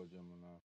hocamına.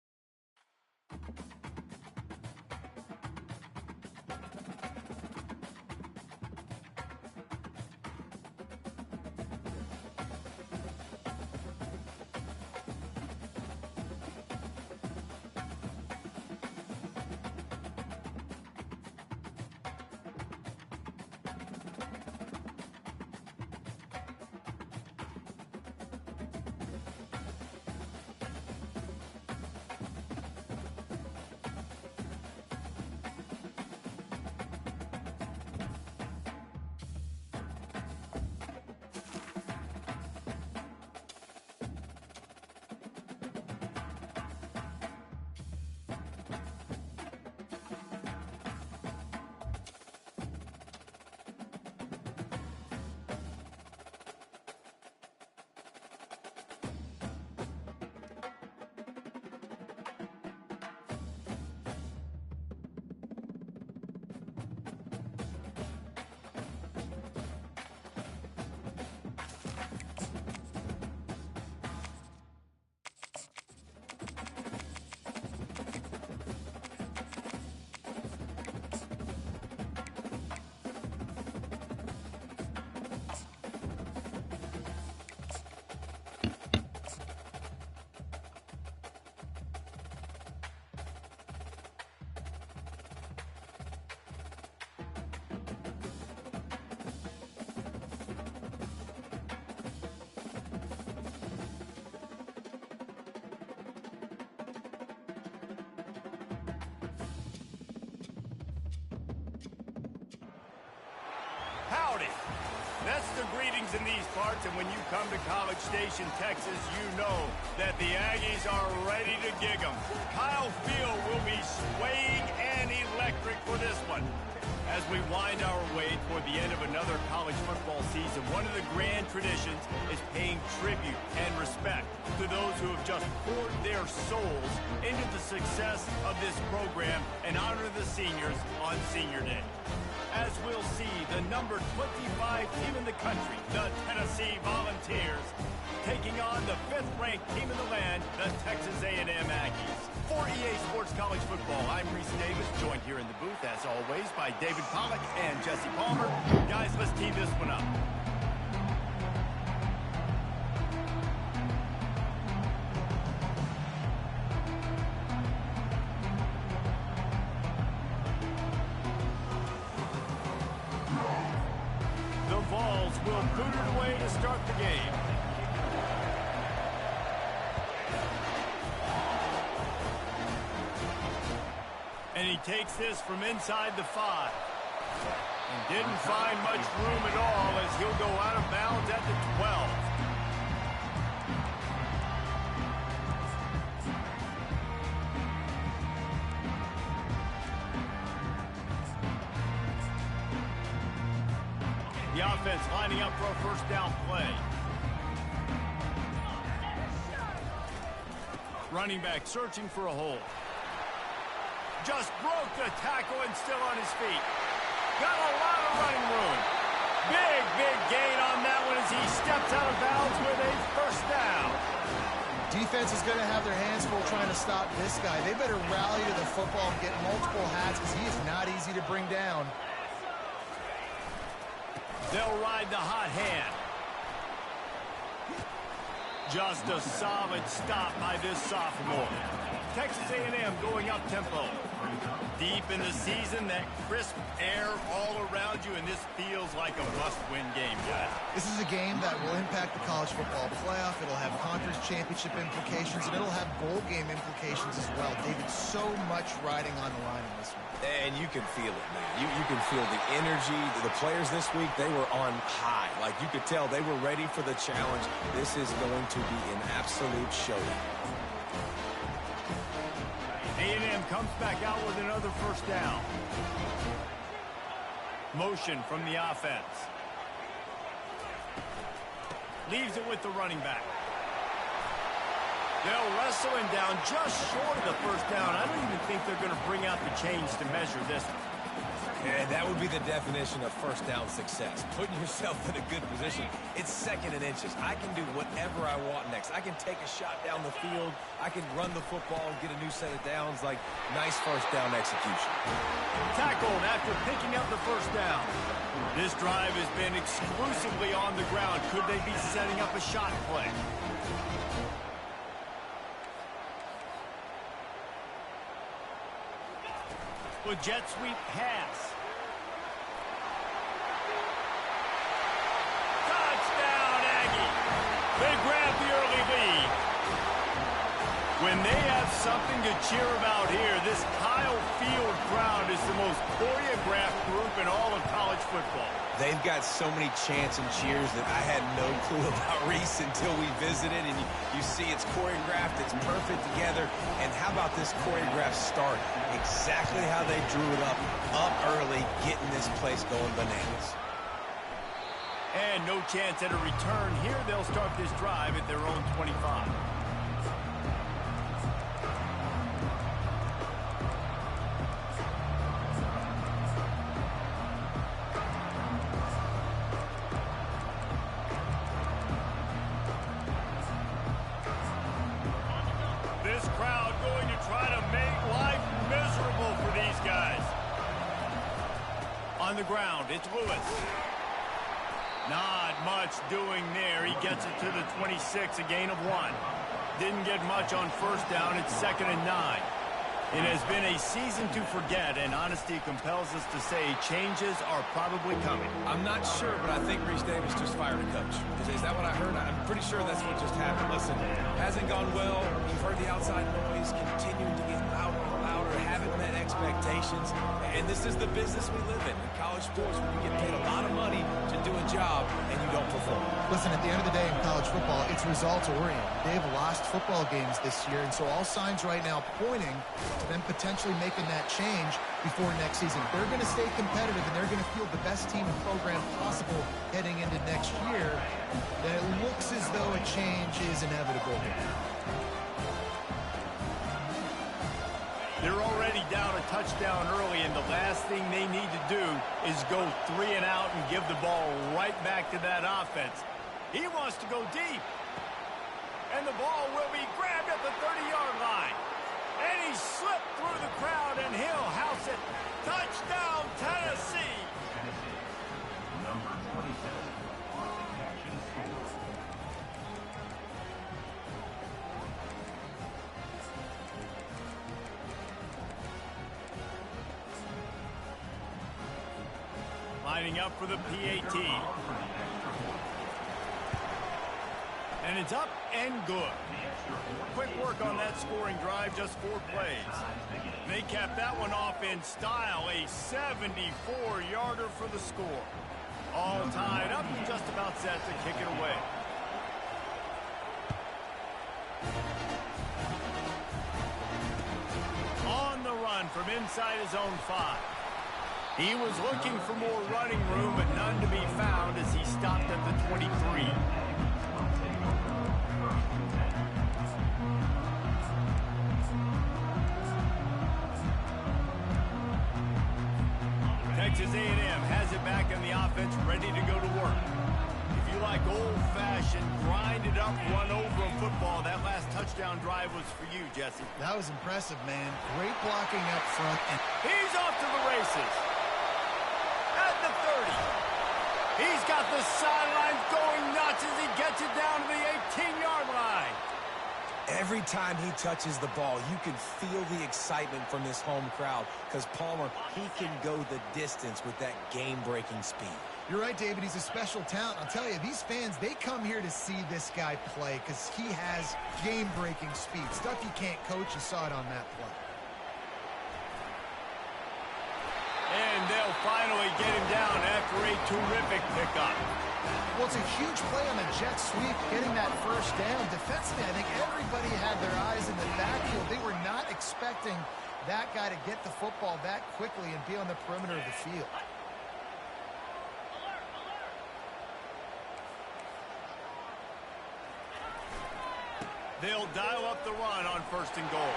Howdy. That's the greetings in these parts, and when you come to College Station, Texas, you know that the Aggies are ready to gig 'em. Kyle Field will be swaying and electric for this one. As we wind our way toward the end of another college football season, one of the grand traditions is paying tribute and respect to those who have just poured their souls into the success of this program and honor the seniors on Senior Day. As we'll see, the number 25 team in the country, the Tennessee Volunteers, taking on the 5th-ranked team in the land, the Texas A&M Aggies. For EA Sports College Football, I'm Reese Davis, joined here in the booth, as always, by David Pollack and Jesse Palmer. Guys, let's tee this one up. The Vols will boot it away to start the game. And he takes this from inside the 5. And didn't find much room at all as he'll go out of bounds at the 12. The offense lining up for a first down play. Running back searching for a hole. Just broke the tackle and still on his feet. Got a lot of running room. Big gain on that one as he steps out of bounds with a first down. Defense is going to have their hands full trying to stop this guy. They better rally to the football and get multiple hats because he is not easy to bring down. They'll ride the hot hand. Just a solid stop by this sophomore. Texas A&M going up tempo. Deep in the season, that crisp air all around you, and this feels like a must-win game, guys. This is a game that will impact the college football playoff. It'll have conference championship implications, and it'll have bowl game implications as well. David, so much riding on the line in this one. And you can feel it, man. You can feel the energy. The players this week, they were on high. Like, you could tell they were ready for the challenge. This is going to be an absolute showdown. A&M comes back out with another first down. Motion from the offense. Leaves it with the running back. They'll wrestle him down just short of the first down. I don't even think they're going to bring out the chains to measure this one. And that would be the definition of first down success. Putting yourself in a good position. It's 2nd and inches. I can do whatever I want next. I can take a shot down the field. I can run the football and get a new set of downs. Like, nice first down execution. Tackled after picking up the first down. This drive has been exclusively on the ground. Could they be setting up a shot play? With jet sweep pass. Touchdown, Aggie. They grab the early lead. When they have something to cheer about here, this Kyle Field crowd is the most choreographed group in all of college football. They've got so many chants and cheers that I had no clue about Reese until we visited. And you see it's choreographed, it's perfect together. And how about this choreographed start? Exactly how they drew it up early, getting this place going bananas. And no chance at a return here. They'll start this drive at their own 25. This crowd going to try to make life miserable for these guys. On the ground, it's Lewis. Not much doing there. He gets it to the 26, a gain of 1. Didn't get much on first down. It's 2nd and 9. It has been a season to forget, and honesty compels us to say changes are probably coming. I'm not sure, but I think Reese Davis just fired a coach. Is that what I heard? I'm pretty sure that's what just happened. Listen, hasn't gone well. You've heard the outside noise, continuing to get louder and louder, haven't met expectations. And this is the business we live in college sports, when you get paid a lot of money to do a job and you don't perform. Listen, at the end of the day in college football, it's results-oriented. They've lost football games this year, and so all signs right now pointing to them potentially making that change before next season. They're going to stay competitive, and they're going to field the best team and program possible heading into next year. Then it looks as though a change is inevitable here. They're already down a touchdown early, and the last thing they need to do is go 3 and out and give the ball right back to that offense. He wants to go deep. And the ball will be grabbed at the 30-yard line. And he slipped through the crowd, and he'll house it. Touchdown, Tennessee. Number 27 on the catch and score. Lining up for the PAT. And it's up and good. Quick work on that scoring drive, just 4 plays. They capped that one off in style, a 74-yarder for the score. All tied up and just about set to kick it away. On the run from inside his own 5. He was looking for more running room, but none to be found as he stopped at the 23. Texas A&M has it back in the offense, ready to go to work. If you like old-fashioned, grind-it-up, run-over football, that last touchdown drive was for you, Jesse. That was impressive, man. Great blocking up front. And he's off to the races. At the 30. He's got the sidelines going nuts as he gets it down to the 18-yard line. Every time he touches the ball, you can feel the excitement from this home crowd because Palmer, he can go the distance with that game-breaking speed. You're right, David. He's a special talent. I'll tell you, these fans, they come here to see this guy play because he has game-breaking speed. Stuff you can't coach. You saw it on that play. And they'll finally get him down after a terrific pickup. Well, it's a huge play on the jet sweep, getting that first down. Defensively, I think everybody had their eyes in the backfield. They were not expecting that guy to get the football that quickly and be on the perimeter of the field. They'll dial up the run on 1st and goal.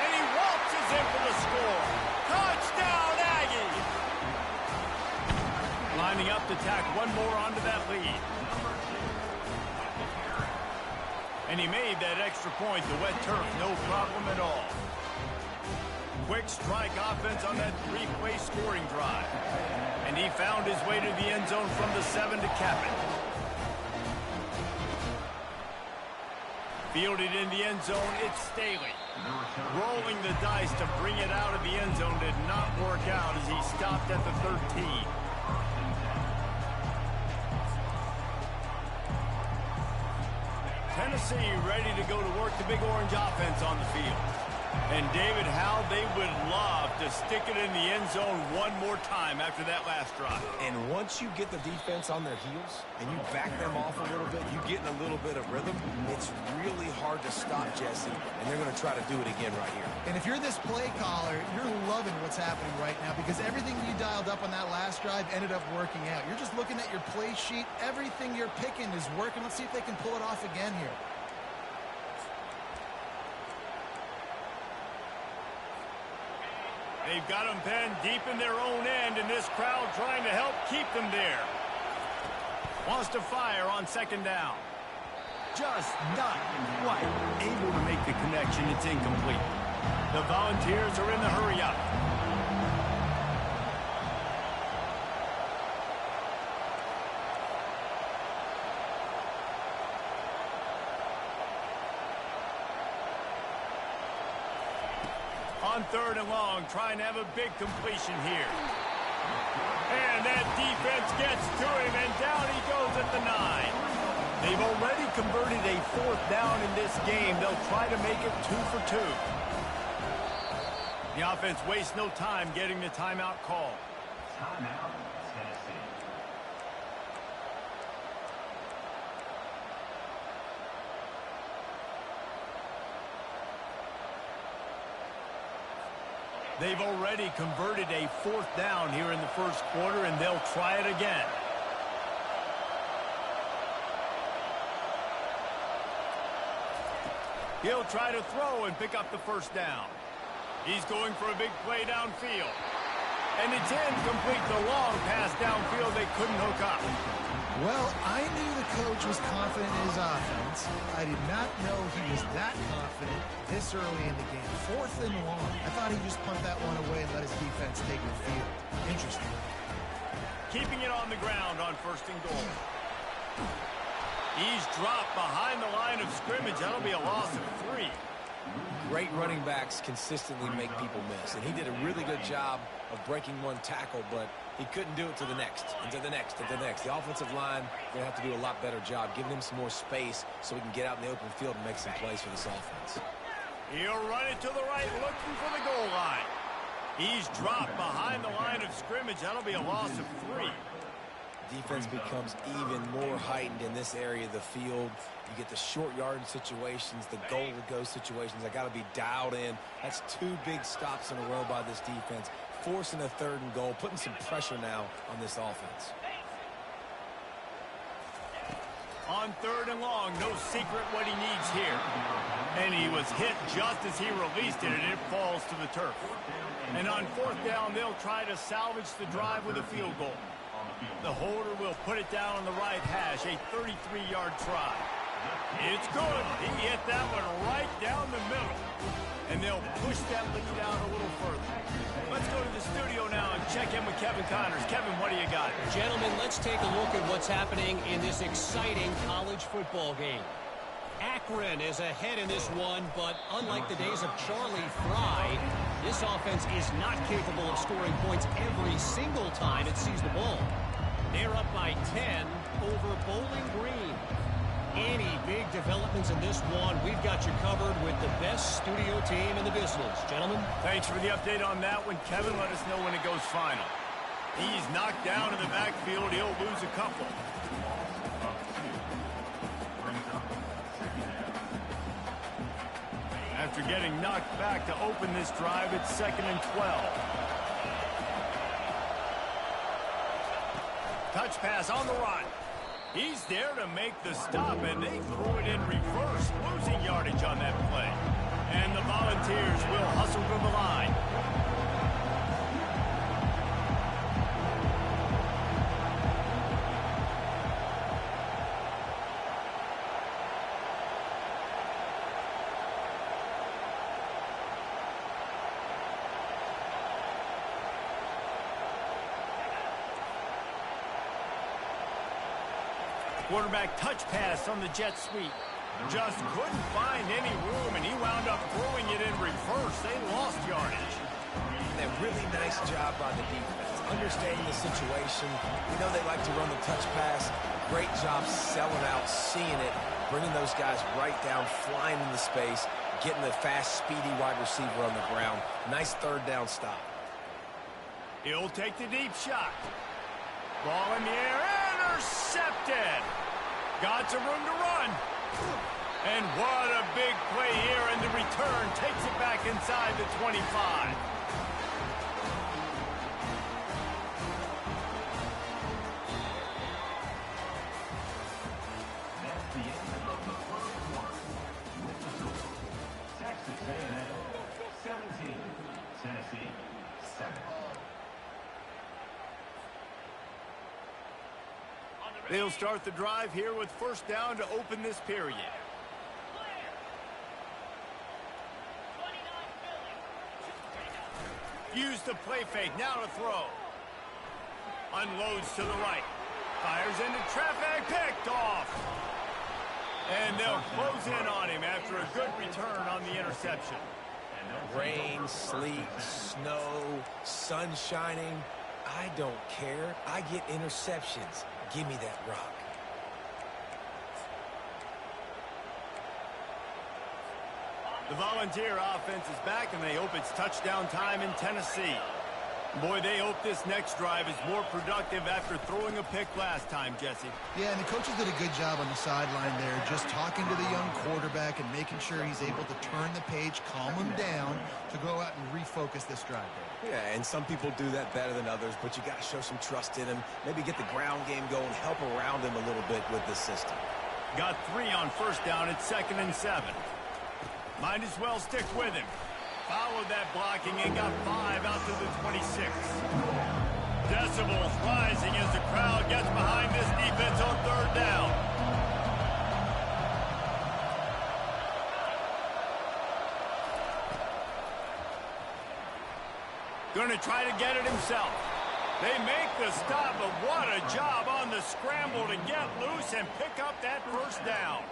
And he waltzes in for the score. Touchdown, Aggies! Lining up to tack one more onto that lead. And he made that extra point. The wet turf, no problem at all. Quick strike offense on that three-play scoring drive. And he found his way to the end zone from the 7 to cap it. Fielded in the end zone, it's Staley. Rolling the dice to bring it out of the end zone did not work out as he stopped at the 13. Tennessee ready to go to work the Big Orange offense on the field. And David, how they would love to stick it in the end zone one more time after that last drive. And once you get the defense on their heels and you back them off a little bit, you get in a little bit of rhythm, it's really hard to stop, Jesse, and they're going to try to do it again right here. And if you're this play caller, you're loving what's happening right now because everything you dialed up on that last drive ended up working out. You're just looking at your play sheet. Everything you're picking is working. Let's see if they can pull it off again here. They've got them penned deep in their own end, and this crowd trying to help keep them there. Wants to fire on second down. Just not quite able to make the connection. It's incomplete. The Volunteers are in the hurry-up. On third and long, trying to have a big completion here. And that defense gets to him, and down he goes at the 9. They've already converted a fourth down in this game. They'll try to make it 2 for 2. The offense wastes no time getting the timeout call. Timeout, Tennessee. They've already converted a fourth down here in the first quarter, and they'll try it again. He'll try to throw and pick up the first down. He's going for a big play downfield. And it's incomplete. The long pass downfield they couldn't hook up. Well, I knew the coach was confident in his offense. I did not know he was that confident this early in the game. Fourth and long. I thought he'd just punt that one away and let his defense take the field. Interesting. Keeping it on the ground on first and goal. He's dropped behind the line of scrimmage. That'll be a loss of 3. Great running backs consistently make people miss, and he did a really good job of breaking one tackle, but he couldn't do it to the next, and to the next, and to the next. The offensive line going to have to do a lot better job, giving him some more space so he can get out in the open field and make some plays for this offense. He'll run it to the right, looking for the goal line. He's dropped behind the line of scrimmage. That'll be a loss of 3. Defense becomes even more heightened in this area of the field. You get the short yardage situations, the goal-to-go situations. That got to be dialed in. That's 2 big stops in a row by this defense, forcing a third and goal, putting some pressure now on this offense. On third and long, no secret what he needs here. And he was hit just as he released it, and it falls to the turf. And on fourth down, they'll try to salvage the drive with a field goal. The holder will put it down on the right hash, a 33-yard try. It's good. He hit that one right down the middle. And they'll push that lead out a little further. Let's go to the studio now and check in with Kevin Connors. Kevin, what do you got? Gentlemen, let's take a look at what's happening in this exciting college football game. Akron is ahead in this one, but unlike the days of Charlie Fry, this offense is not capable of scoring points every single time it sees the ball. They're up by 10 over Bowling Green. Any big developments in this one, we've got you covered with the best studio team in the business. Gentlemen? Thanks for the update on that one. Kevin, let us know when it goes final. He's knocked down in the backfield. He'll lose a couple. After getting knocked back to open this drive, it's 2nd and 12. Touch pass on the run. He's there to make the stop, and they threw it in reverse, losing yardage on that play. And the Volunteers will hustle to the line. Quarterback touch pass on the jet sweep. Just couldn't find any room, and he wound up throwing it in reverse. They lost yardage. And a really nice job by the defense, understanding the situation. We know they like to run the touch pass. Great job selling out, seeing it, bringing those guys right down, flying into space, getting the fast, speedy wide receiver on the ground. Nice third down stop. He'll take the deep shot. Ball in the air, intercepted. Got some room to run. And what a big play here, and the return takes it back inside the 25. That's the end of the first quarter. With the score, Texas A&M 17, Tennessee 7. They'll start the drive here with first down to open this period. Use the play fake, now to throw. Unloads to the right. Fires into traffic, picked off. And they'll close in on him after a good return on the interception. Rain, sleet, snow, sun shining. I don't care. I get interceptions. Give me that rock. The Volunteer offense is back, and they hope it's touchdown time in Tennessee. Boy, they hope this next drive is more productive after throwing a pick last time, Jesse. Yeah, and the coaches did a good job on the sideline there, just talking to the young quarterback and making sure he's able to turn the page, calm him down to go out and refocus this drive there. Yeah, and some people do that better than others, but you got to show some trust in him. Maybe get the ground game going, help around him a little bit with the system. Got 3 on first down at 2nd and 7. Might as well stick with him. Followed that blocking and got 5 out to the 26. Decibels rising as the crowd gets behind this defense on 3rd down. Going to try to get it himself. They make the stop, but what a job on the scramble to get loose and pick up that first down.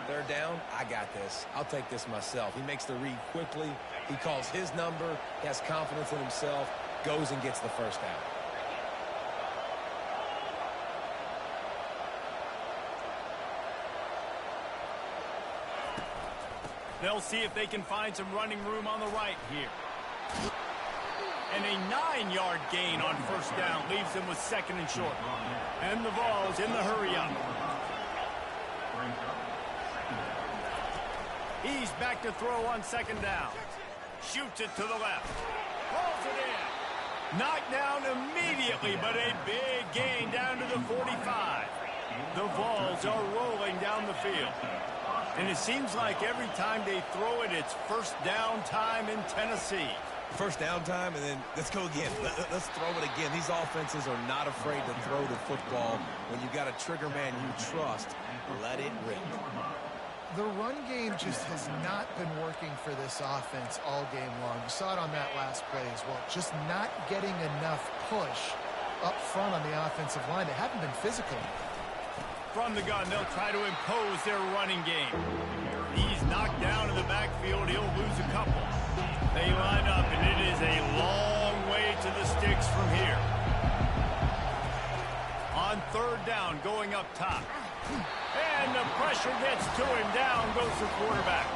3rd down, I got this. I'll take this myself. He makes the read quickly. He calls his number. He has confidence in himself. Goes and gets the first down. They'll see if they can find some running room on the right here. And a 9-yard gain on first down leaves them with 2nd and short. And the Vols in the hurry-up. He's back to throw on 2nd down. Shoots it to the left. Rolls it in. Knocked down immediately, but a big gain down to the 45. The Vols are rolling down the field. And it seems like every time they throw it, it's first down time in Tennessee. First down time, and then let's go again. Let's throw it again. These offenses are not afraid to throw the football. When you got a trigger man you trust, let it rip. The run game just has not been working for this offense all game long. You saw it on that last play as well. Just not getting enough push up front on the offensive line. They haven't been physical. From the gun, they'll try to impose their running game. He's knocked down in the backfield. He'll lose a couple. They line up, and it is a long way to the sticks from here. On 3rd down, going up top. And the pressure gets to him. Down goes the quarterback.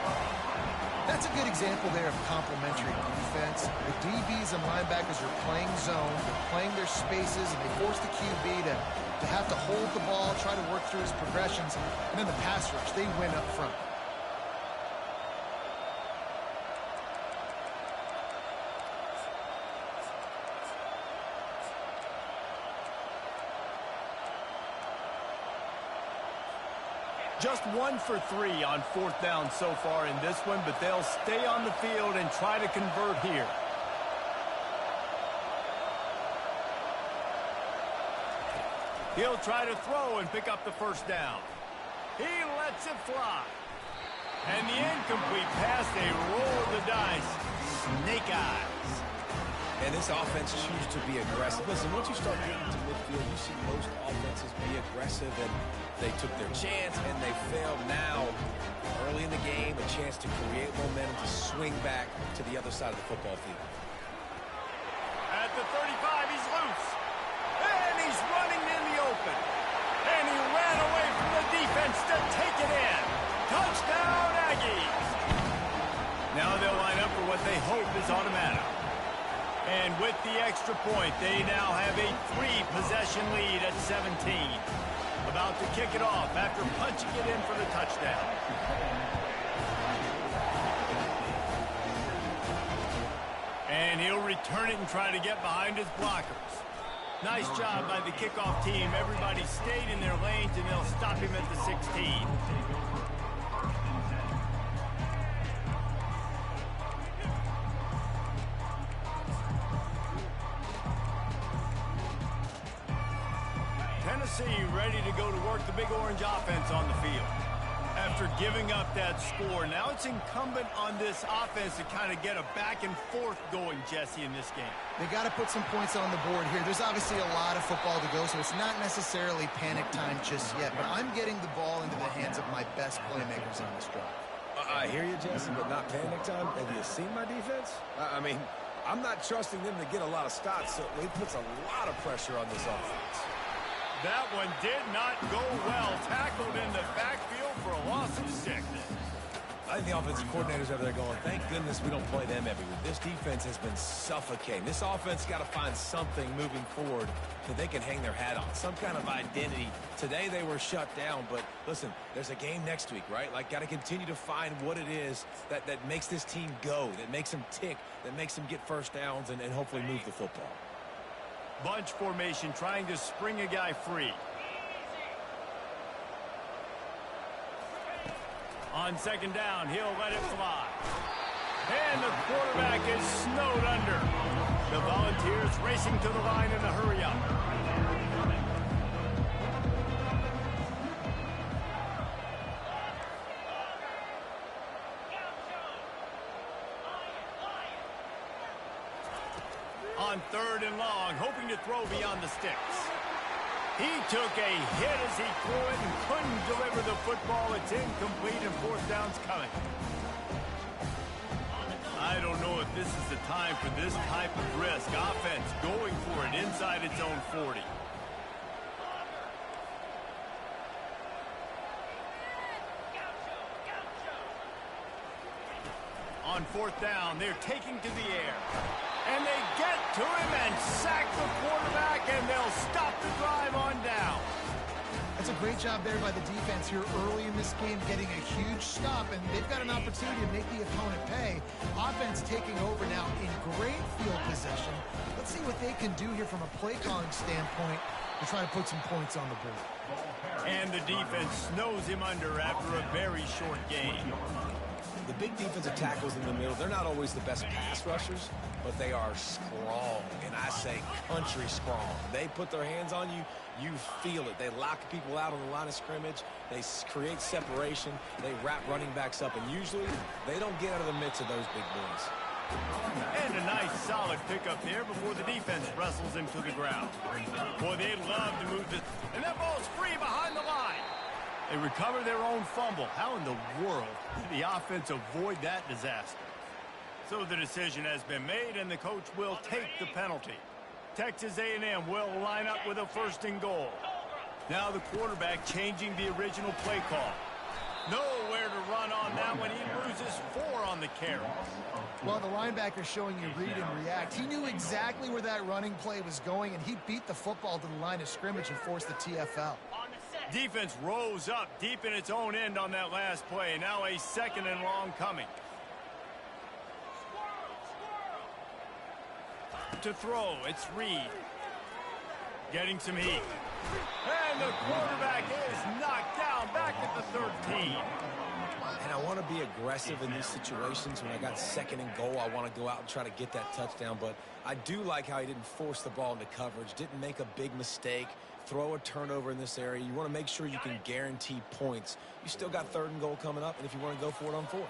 That's a good example there of complementary defense. The DBs and linebackers are playing zone, they're playing their spaces, and they force the QB to have to hold the ball, try to work through his progressions, and then the pass rush, they win up front. Just 1 for 3 on 4th down so far in this one, but they'll stay on the field and try to convert here. He'll try to throw and pick up the first down. He lets it fly. And the incomplete pass, they roll the dice. Snake eyes. And this offense chooses to be aggressive. Listen, once you start getting to midfield, you see most offenses be aggressive, and they took their chance, and they failed. Now, early in the game, a chance to create momentum to swing back to the other side of the football field. At the 35, he's loose. And he's running in the open. And he ran away from the defense to take it in. Touchdown, Aggies. Now they'll line up for what they hope is automatic. And with the extra point, they now have a 3-possession lead at 17. About to kick it off after punching it in for the touchdown. And he'll return it and try to get behind his blockers. Nice job by the kickoff team. Everybody stayed in their lanes, and they'll stop him at the 16. Tennessee ready to go to work the Big Orange offense on the field. After giving up that score, now it's incumbent on this offense to kind of get a back and forth going, Jesse, in this game. They got to put some points on the board here. There's obviously a lot of football to go, so it's not necessarily panic time just yet, but I'm getting the ball into the hands of my best playmakers on this drive. I hear you, Jesse, but not panic time. Have you seen my defense? I mean, I'm not trusting them to get a lot of stops, so it puts a lot of pressure on this offense. That one did not go well. Tackled in the backfield for a loss of 6. I think the offensive coordinators over there going, thank goodness we don't play them every week. This defense has been suffocating. This offense got to find something moving forward that they can hang their hat on, some kind of identity. Today they were shut down, but listen, there's a game next week, right? Like, got to continue to find what it is that makes this team go, that makes them tick, that makes them get first downs and hopefully move the football. Bunch formation trying to spring a guy free. On second down, he'll let it fly. And the quarterback is snowed under. The Volunteers racing to the line in a hurry-up. On third and long, hoping to throw beyond the sticks. He took a hit as he threw it and couldn't deliver the football. It's incomplete and fourth down's coming. I don't know if this is the time for this type of risk. Offense going for it inside its own 40. On fourth down, they're taking to the air. And they get to him and sack the quarterback, and they'll stop the drive on down. That's a great job there by the defense here early in this game, getting a huge stop, and they've got an opportunity to make the opponent pay. Offense taking over now in great field possession. Let's see what they can do here from a play calling standpoint to try to put some points on the board. And the defense snows him under after a very short game. The big defensive tackles in the middle, they're not always the best pass rushers, but they are strong, and I say country strong. They put their hands on you, you feel it. They lock people out on the line of scrimmage. They create separation. They wrap running backs up, and usually they don't get out of the midst of those big boys. And a nice solid pickup there before the defense wrestles him to the ground. Boy, they'd love to move this. And that ball's free behind the line. They recover their own fumble. How in the world did the offense avoid that disaster? So the decision has been made, and the coach will take the penalty. Texas A&M will line up with a 1st and goal. Now the quarterback changing the original play call. Nowhere to run on that one. He loses 4 on the carry. Well, the linebacker showing you read and react. He knew exactly where that running play was going, and he beat the football to the line of scrimmage and forced the TFL. Defense rose up deep in its own end on that last play. Now a 2nd and long coming. To throw, it's Reed. Getting some heat. And the quarterback is knocked down back at the 13. And I want to be aggressive in these situations. When I got 2nd and goal, I want to go out and try to get that touchdown. But I do like how he didn't force the ball into coverage, didn't make a big mistake, throw a turnover in this area. You want to make sure you can guarantee points. You still got 3rd and goal coming up, and if you want to go for it on 4th.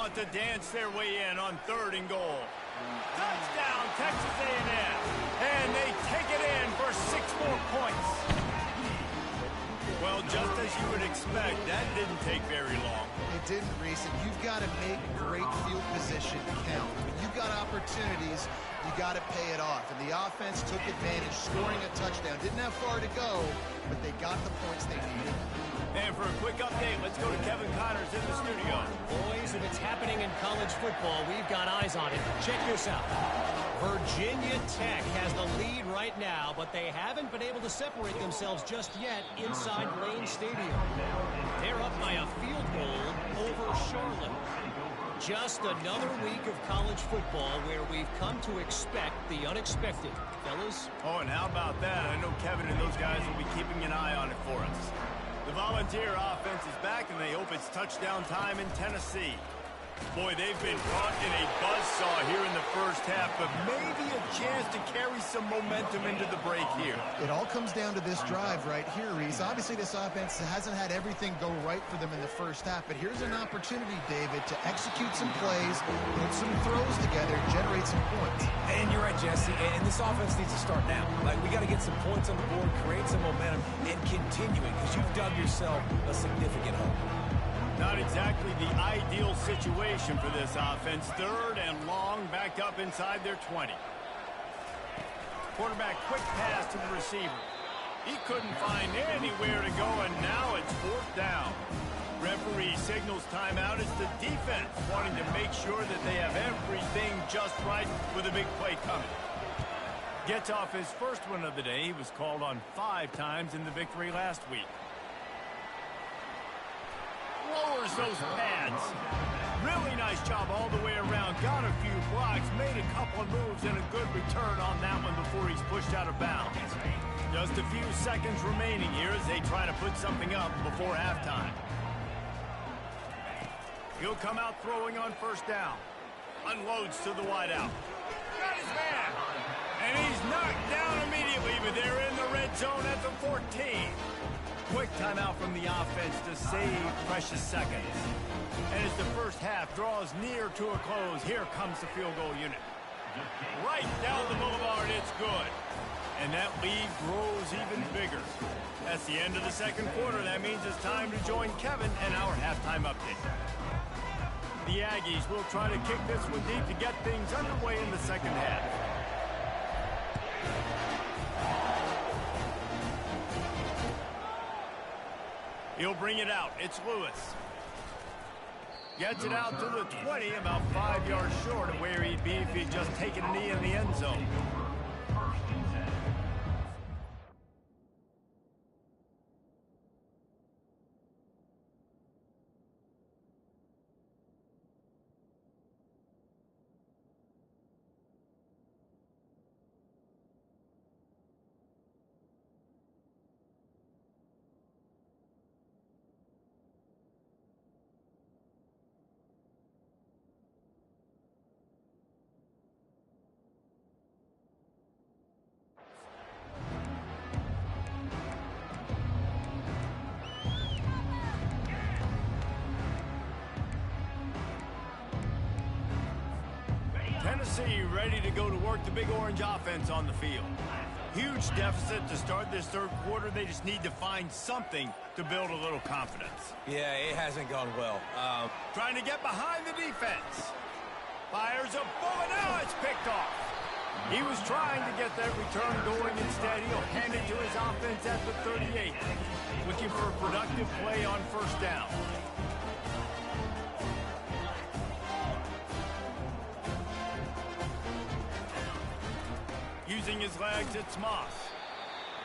want to dance their way in on 3rd and goal. Touchdown, Texas A&M. And they take it in for 6 more points. Well, just as you would expect, that didn't take very long. It didn't, Reese, and you've got to make great field position count. When you've got opportunities, you got to pay it off. And the offense took advantage, scoring a touchdown. Didn't have far to go, but they got the points they needed. And for a quick update, let's go to Kevin Connors in the studio. Boys, if it's happening in college football, we've got eyes on it. Check this out. Virginia Tech has the lead right now, but they haven't been able to separate themselves just yet inside Lane Stadium. They're up by a field goal over Charlotte. Just another week of college football where we've come to expect the unexpected. Fellas? Oh, and how about that? I know Kevin and those guys will be keeping an eye on it for us. The Volunteer offense is back, and they hope it's touchdown time in Tennessee. Boy, they've been caught in a buzzsaw here in the first half, but maybe a chance to carry some momentum into the break here. It all comes down to this drive right here, Reese. Obviously, this offense hasn't had everything go right for them in the first half, but here's an opportunity, David, to execute some plays, put some throws together, and generate some points. And you're right, Jesse, and this offense needs to start now. Like, we got to get some points on the board, create some momentum, and continuing, because you've dug yourself a significant hole. Not exactly the ideal situation for this offense. 3rd and long, backed up inside their 20. Quarterback quick pass to the receiver. He couldn't find anywhere to go, and now it's 4th down. Referee signals timeout. It's the defense wanting to make sure that they have everything just right with a big play coming. Gets off his first one of the day. He was called on 5 times in the victory last week. Lowers those pads. Really nice job all the way around. Got a few blocks, made a couple of moves, and a good return on that one before he's pushed out of bounds. Just a few seconds remaining here as they try to put something up before halftime. He'll come out throwing on 1st down. Unloads to the wideout. Got his man. And he's knocked down immediately, but they're in the red zone at the 14. Quick timeout from the offense to save precious seconds. And as the first half draws near to a close, here comes the field goal unit. Right down the boulevard, it's good. And that lead grows even bigger. That's the end of the 2nd quarter. That means it's time to join Kevin and our halftime update. The Aggies will try to kick this one deep to get things underway in the 2nd half. He'll bring it out. It's Lewis. Gets it out to the 20, about 5 yards short of where he'd be if he'd just taken a knee in the end zone. Tennessee ready to go to work the Big Orange offense on the field. Huge deficit to start this 3rd quarter. They just need to find something to build a little confidence. Yeah, it hasn't gone well. Trying to get behind the defense. Fires a bullet. Now it's picked off. He was trying to get that return going. Instead, he'll hand it to his offense at the 38. Looking for a productive play on 1st down. Using his legs, it's Moss.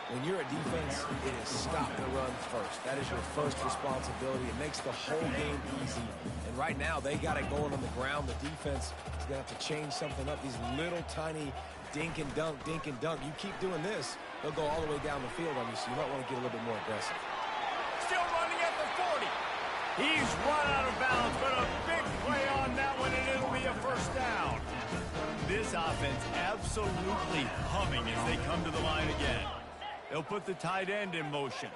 When you're a defense, it is stop the run first. That is your first responsibility. It makes the whole game easy. And right now, they got it going on the ground. The defense is going to have to change something up. These little tiny dink and dunk, dink and dunk. You keep doing this, they'll go all the way down the field on you, so you might want to get a little bit more aggressive. Still running at the 40. He's run out of bounds, but a big play on that one, and it'll be a 1st down. This offense absolutely humming as they come to the line again. They'll put the tight end in motion.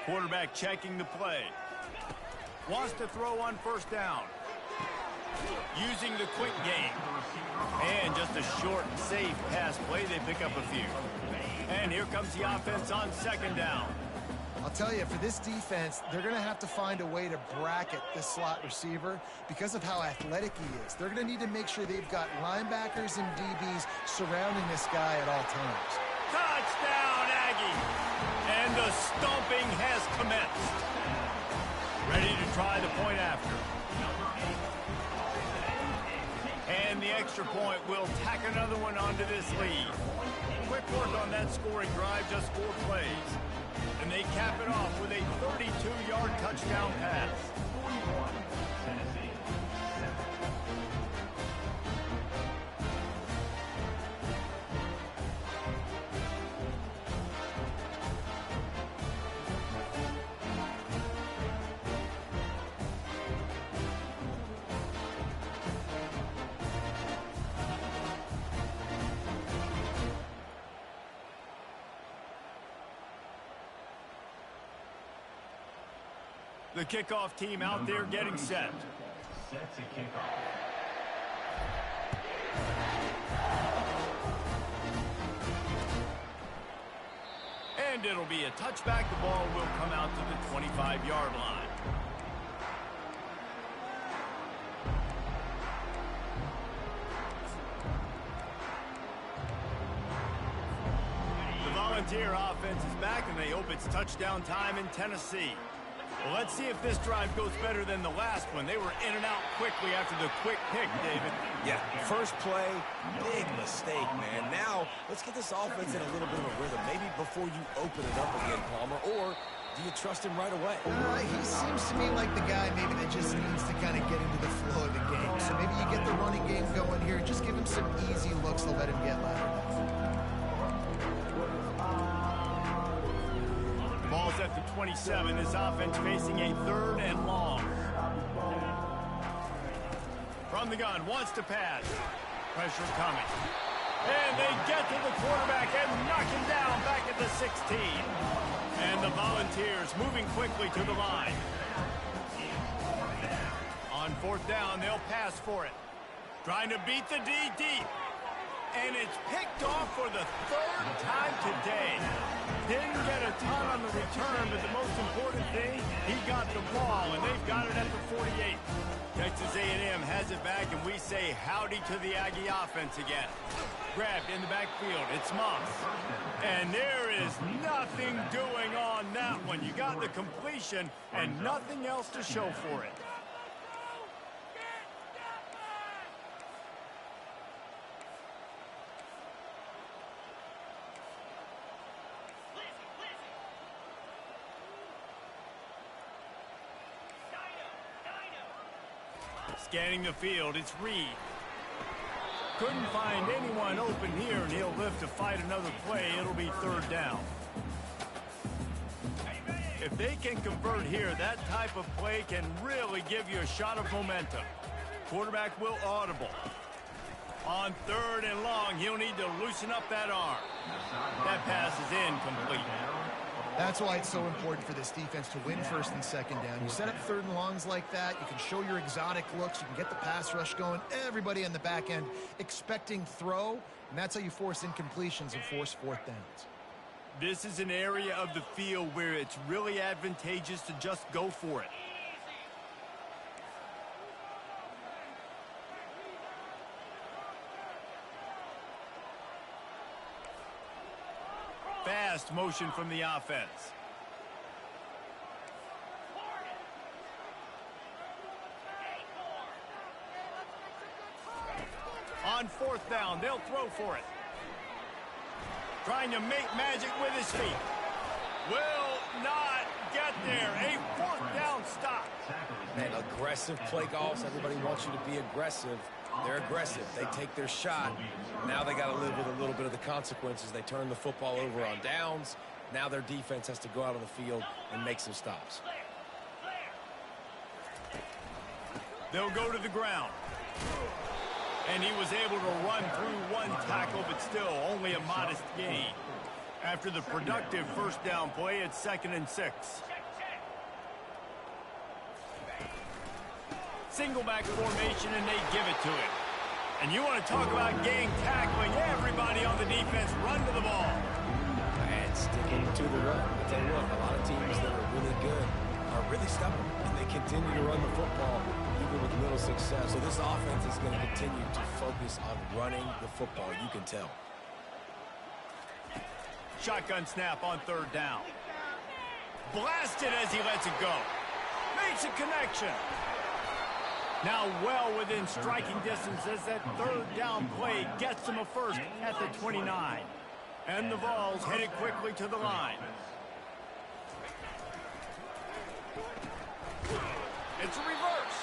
Quarterback checking the play. Wants to throw on first down. Using the quick game. And just a short, safe pass play. They pick up a few. And here comes the offense on second down. I'll tell you, for this defense, they're going to have to find a way to bracket this slot receiver because of how athletic he is. They're going to need to make sure they've got linebackers and DBs surrounding this guy at all times. Touchdown, Aggie! And the stomping has commenced. Ready to try the point after. And the extra point will tack another one onto this lead. Quick work on that scoring drive, just 4 plays. And they cap it off with a 32-yard touchdown pass. 41, Tennessee, 7. The kickoff team out there getting set. Set to kickoff. And it'll be a touchback. The ball will come out to the 25-yard line. The Volunteer offense is back, and they hope it's touchdown time in Tennessee. Well, let's see if this drive goes better than the last one. They were in and out quickly after the quick pick, David. Yeah, first play, big mistake, man. Now, let's get this offense in a little bit of a rhythm. Maybe before you open it up again, Palmer, or do you trust him right away? He seems to me like the guy maybe that just needs to kind of get into the flow of the game. So maybe you get the running game going here. Just give him some easy looks to let him get louder. Ball's at the 27. This offense facing a 3rd and long. From the gun, wants to pass. Pressure coming. And they get to the quarterback and knock him down back at the 16. And the Volunteers moving quickly to the line. On 4th down, they'll pass for it. Trying to beat the D deep. And it's picked off for the 3rd time today. Didn't get a ton on the return, but the most important thing, he got the ball, and they've got it at the 48. Texas A&M has it back, and we say howdy to the Aggie offense again. Grabbed in the backfield, it's Moss. And there is nothing doing on that one. You got the completion and nothing else to show for it. Scanning the field, it's Reed. Couldn't find anyone open here, and he'll live to fight another play. It'll be 3rd down. If they can convert here, that type of play can really give you a shot of momentum. Quarterback will audible. On 3rd and long, he'll need to loosen up that arm. That pass is incomplete. That's why it's so important for this defense to win 1st and 2nd down. You set up 3rd and longs like that, you can show your exotic looks, you can get the pass rush going, everybody on the back end expecting throw, and that's how you force incompletions and force 4th downs. This is an area of the field where it's really advantageous to just go for it. Fast motion from the offense. On 4th down, they'll throw for it. Trying to make magic with his feet. Will not get there. A 4th down stop. Man, aggressive play calls. Everybody wants you to be aggressive. They're aggressive. They take their shot. Now they got to live with a little bit of the consequences. They turn the football over on downs. Now their defense has to go out on the field and make some stops. They'll go to the ground. And he was able to run through one tackle, but still only a modest gain. After the productive 1st down play, it's 2nd and 6. Single back formation, and they give it to him. And you want to talk about gang tackling. Everybody on the defense run to the ball. And sticking to the run. I tell you what, a lot of teams that are really good are really stubborn, and they continue to run the football even with little success. So this offense is going to continue to focus on running the football. You can tell. Shotgun snap on third down. Blasted as he lets it go. Makes a connection. Now well within striking distance as that third down play gets him a first at the 29. And the Vols headed quickly to the line. It's a reverse.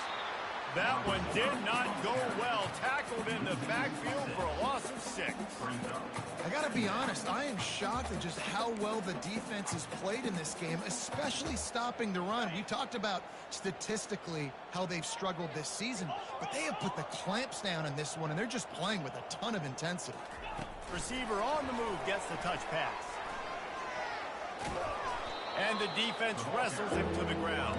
That one did not go well. Tackled in the backfield for a loss of 6. I got to be honest, I am shocked at just how well the defense has played in this game, especially stopping the run. We talked about statistically how they've struggled this season, but they have put the clamps down in this one, and they're just playing with a ton of intensity. Receiver on the move gets the touch pass. And the defense wrestles him to the ground.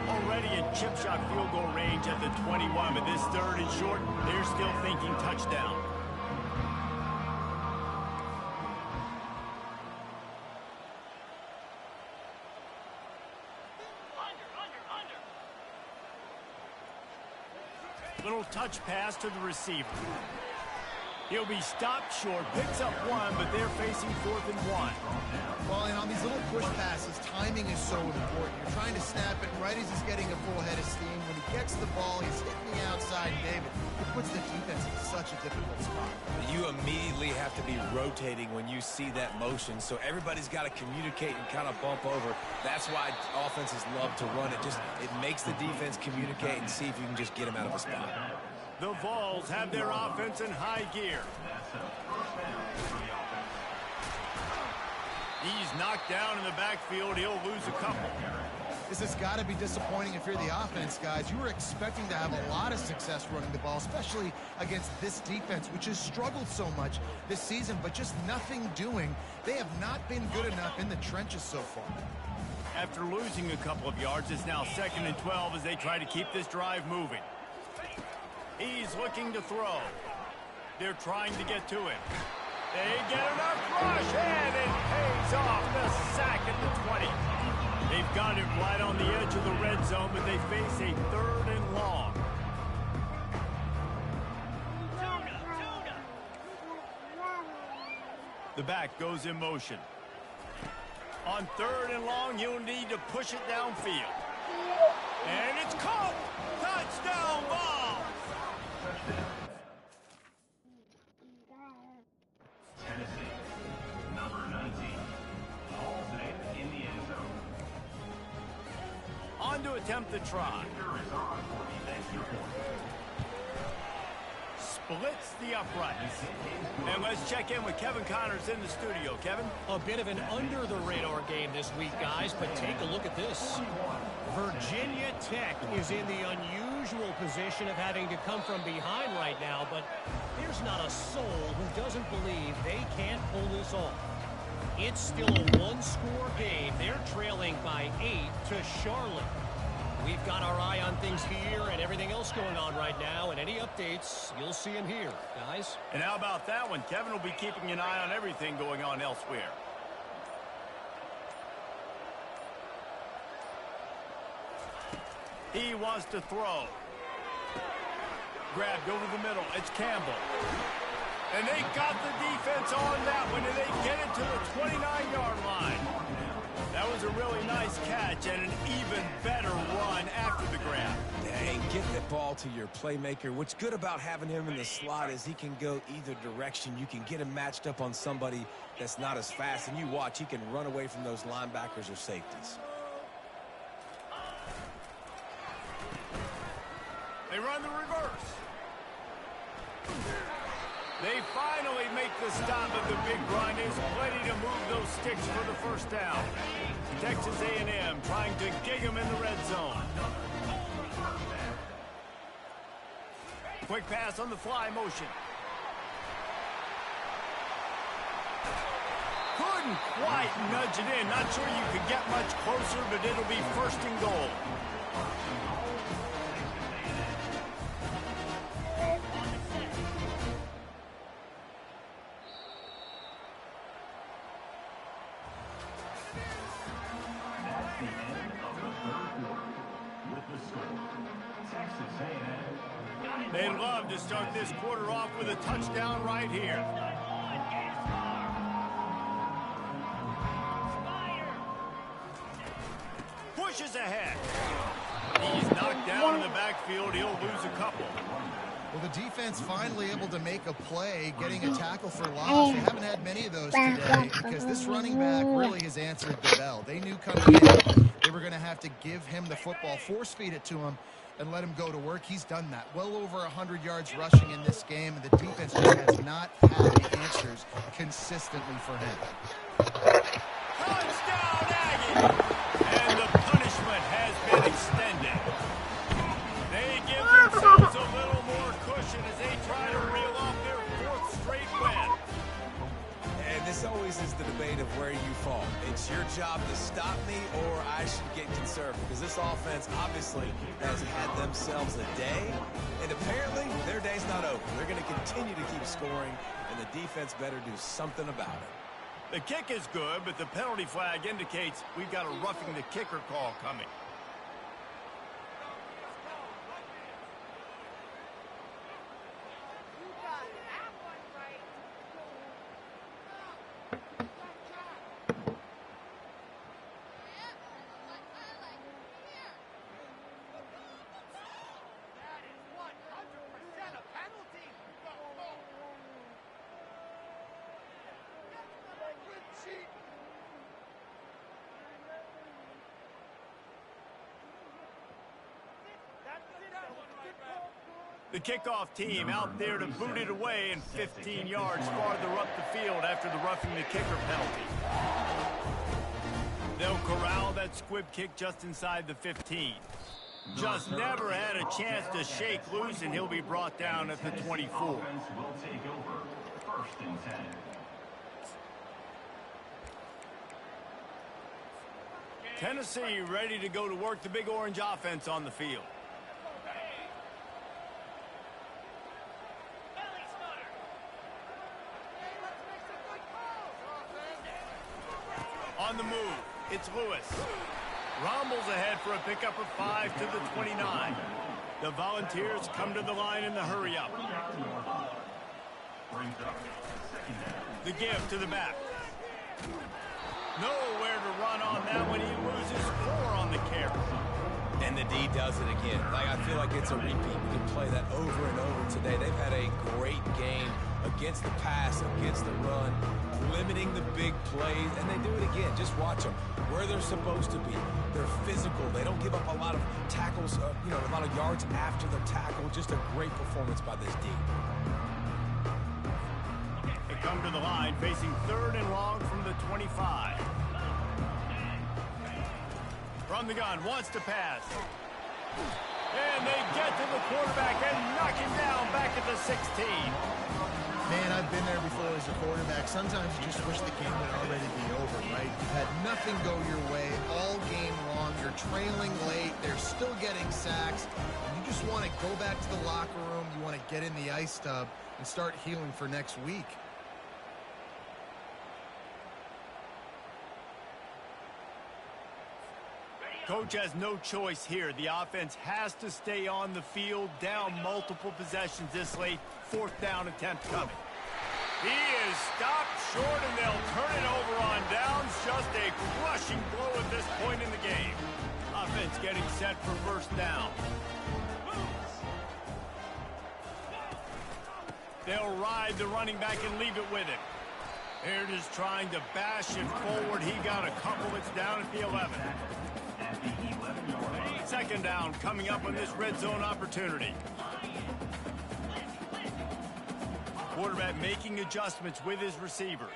Already in chip shot field goal range at the 21, but this third and short, they're still thinking touchdown. Little touch pass to the receiver. He'll be stopped short, picks up 1, but they're facing 4th and 1. Well, and on these little push passes, timing is so important. You're trying to snap it right as he's getting a full head of steam. When he gets the ball, he's hitting the outside, David. It puts the defense in such a difficult spot. You immediately have to be rotating when you see that motion, so everybody's got to communicate and kind of bump over. That's why offenses love to run it. It makes the defense communicate and see if you can just get him out of a spot. The Vols have their offense in high gear. He's knocked down in the backfield. He'll lose a couple. This has got to be disappointing if you're the offense, guys. You were expecting to have a lot of success running the ball, especially against this defense, which has struggled so much this season, but just nothing doing. They have not been good enough in the trenches so far. After losing a couple of yards, it's now 2nd and 12 as they try to keep this drive moving. He's looking to throw. They're trying to get to him. They get enough rush, and it pays off. The sack at the 20. They've got it right on the edge of the red zone, but they face a 3rd and long. The back goes in motion. On 3rd and long, you'll need to push it downfield. And it's caught. Touchdown ball. Tennessee, number 19. Ball safe in the end zone. On to attempt the try. Kicker is on for the extra point. Splits the uprights. And let's check in with Kevin Connors in the studio. Kevin? A bit of an under-the-radar game this week, guys, but take a look at this. Virginia Tech is in the unusual position of having to come from behind right now, but there's not a soul who doesn't believe they can't pull this off. It's still a one-score game. They're trailing by 8 to Charlotte. We've got our eye on things here and everything else going on right now, and any updates, you'll see them here, guys. And how about that one? Kevin will be keeping an eye on everything going on elsewhere. He wants to throw. Grabbed over the middle. It's Campbell. And they got the defense on that one, and they get it to the 29-yard line. That was a really nice catch and an even better run after the grab. Yeah, and get the ball to your playmaker. What's good about having him in the slot is he can go either direction. You can get him matched up on somebody that's not as fast, and you watch, he can run away from those linebackers or safeties. They run the reverse. They finally make the stop, but the big run is ready to move those sticks for the first down. Texas A&M trying to gig them in the red zone. Quick pass on the fly motion. Couldn't quite nudge it in. Not sure you could get much closer, but it'll be 1st and goal. the end of the third quarter. With the score, Texas A&M. They'd love to start this quarter off with a touchdown right here. Pushes ahead. He's knocked down in the backfield. He'll lose a couple. Well, the defense finally able to make a play, getting a tackle for loss. They haven't had many of those today because this running back really has answered the bell. They knew coming in they were going to have to give him the football, force feed it to him, and let him go to work. He's done that. Well over 100 yards rushing in this game, and the defense just has not had the answers consistently for him. Touchdown, Aggie! And the punishment has been extended. They give themselves a little more cushion as they try to reel off their fourth straight win. And this always is the debate of where you fall. It's your job to stop me, or I should get conservative, because this offense obviously has had themselves a day, and apparently their day's not over. They're going to continue to keep scoring, and the defense better do something about it. The kick is good, but the penalty flag indicates we've got a roughing the kicker call coming. The kickoff team out there to boot it away and 15 yards farther up the field after the roughing the kicker penalty. They'll corral that squib kick just inside the 15. Just never had a chance to shake loose, and he'll be brought down at the 24. Will take over 1st and 10. Tennessee ready to go to work the Big Orange offense on the field. On the move, it's Lewis. Rommel's ahead for a pickup of 5 to the 29. The Volunteers come to the line in the hurry-up. The give to the back. Nowhere to run on that one. He loses 4 on the carry. And the D does it again. I feel like it's a repeat. We can play that over and over today. They've had a great game against the pass, against the run, limiting the big plays, and they do it again. Just watch them where they're supposed to be. They're physical. They don't give up a lot of tackles, a lot of yards after the tackle. Just a great performance by this D. They come to the line facing 3rd and long from the 25. From the gun, wants to pass. And they get to the quarterback and knock him down back at the 16. Man, I've been there before as a quarterback. Sometimes you just wish the game would already be over, right? You've had nothing go your way all game long. You're trailing late. They're still getting sacks. And you just want to go back to the locker room. You want to get in the ice tub and start healing for next week. Coach has no choice here. The offense has to stay on the field, down multiple possessions this late. 4th down attempt coming. He is stopped short, and they'll turn it over on downs. Just a crushing blow at this point in the game. Offense getting set for 1st down. They'll ride the running back and leave it with him. They're just trying to bash it forward. He got a couple. It's down at the 11. 2nd down coming up on this red zone opportunity. Quarterback making adjustments with his receivers.